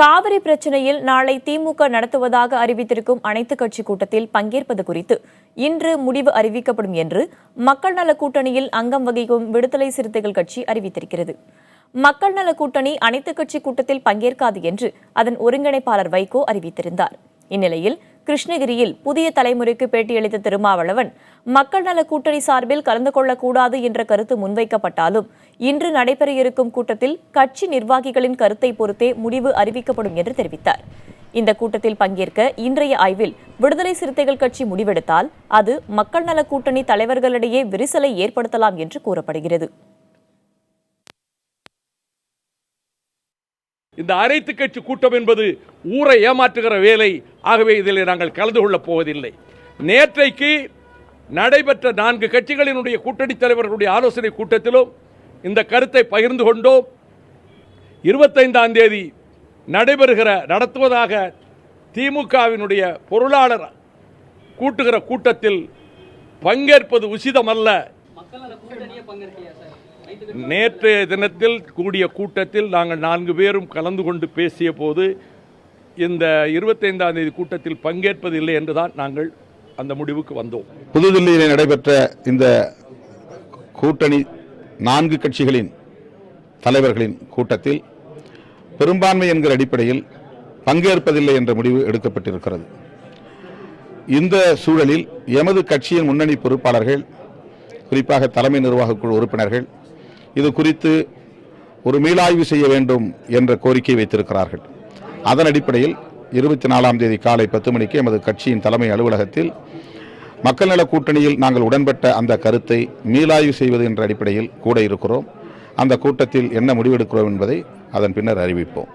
காவிரி பிரச்சினையில் நாளை திமுக நடத்துவதாக அறிவித்திருக்கும் அனைத்துக் கட்சி கூட்டத்தில் பங்கேற்பது குறித்து இன்று முடிவு அறிவிக்கப்படும் என்று மக்கள் நல கூட்டணியில் அங்கம் வகிக்கும் விடுதலை சிறுத்தைகள் கட்சி அறிவித்திருக்கிறது. மக்கள் நல கூட்டணி அனைத்துக் கட்சி கூட்டத்தில் பங்கேற்காது என்று அதன் ஒருங்கிணைப்பாளர் வைகோ அறிவித்திருந்தார். இந்நிலையில் கிருஷ்ணகிரியில் புதிய தலைமுறைக்கு பேட்டியளித்த திருமாவளவன் மக்கள் நல கூட்டணி சார்பில் கலந்து கொள்ளக்கூடாது என்ற கருத்து முன்வைக்கப்பட்டாலும் இன்று நடைபெற இருக்கும் கூட்டத்தில் கட்சி நிர்வாகிகளின் கருத்தை பொறுத்தே முடிவு அறிவிக்கப்படும் என்று தெரிவித்தார். இந்த கூட்டத்தில் பங்கேற்க இன்றைய ஆய்வில் விடுதலை சிறுத்தைகள் கட்சி முடிவெடுத்தால் அது மக்கள் நல கூட்டணி தலைவர்களிடையே விரிசலை ஏற்படுத்தலாம் என்று கூறப்படுகிறது. இந்த அனைத்து கட்சி கூட்டம் என்பது ஊரை ஏமாற்றுகிற வேலை. ஆகவே இதில் நாங்கள் கலந்து கொள்ளப் போவதில்லை. நேற்றைக்கு நடைபெற்ற 4 கட்சிகளினுடைய கூட்டணி தலைவர்களுடைய ஆலோசனை கூட்டத்திலும் இந்த கருத்தை பகிர்ந்து கொண்டோம். 25ஆம் தேதி நடத்துவதாக திமுகவினுடைய பொருளாளர் கூட்டுகிற கூட்டத்தில் பங்கேற்பது உசிதமல்ல. நேற்றைய தினத்தில் கூடிய கூட்டத்தில் நாங்கள் 4 பேரும் கலந்து கொண்டு பேசிய போது இந்த 25ஆம் தேதி கூட்டத்தில் பங்கேற்பதில்லை என்றுதான் நாங்கள் அந்த முடிவுக்கு வந்தோம். புதுதில்லியில் நடைபெற்ற இந்த கூட்டணி 4 கட்சிகளின் தலைவர்களின் கூட்டத்தில் பெரும்பான்மை என்கிற அடிப்படையில் பங்கேற்பதில்லை என்ற முடிவு எடுக்கப்பட்டிருக்கிறது. இந்த சூழலில் எமது கட்சியின் முன்னணி பொறுப்பாளர்கள், குறிப்பாக தலைமை நிர்வாக குழு உறுப்பினர்கள் இது குறித்து ஒரு மீளாய்வு செய்ய வேண்டும் என்ற கோரிக்கை வைத்திருக்கிறார்கள். அதன் அடிப்படையில் 24ஆம் தேதி காலை 10 மணிக்கு எமது கட்சியின் தலைமை அலுவலகத்தில் மக்கள் நல கூட்டணியில் நாங்கள் உடன்பட்ட அந்த கருத்தை மீளாய்வு செய்வது என்ற அடிப்படையில் கூட இருக்கிறோம். அந்த கூட்டத்தில் என்ன முடிவெடுக்கிறோம் என்பதை அதன் பின்னர் அறிவிப்போம்.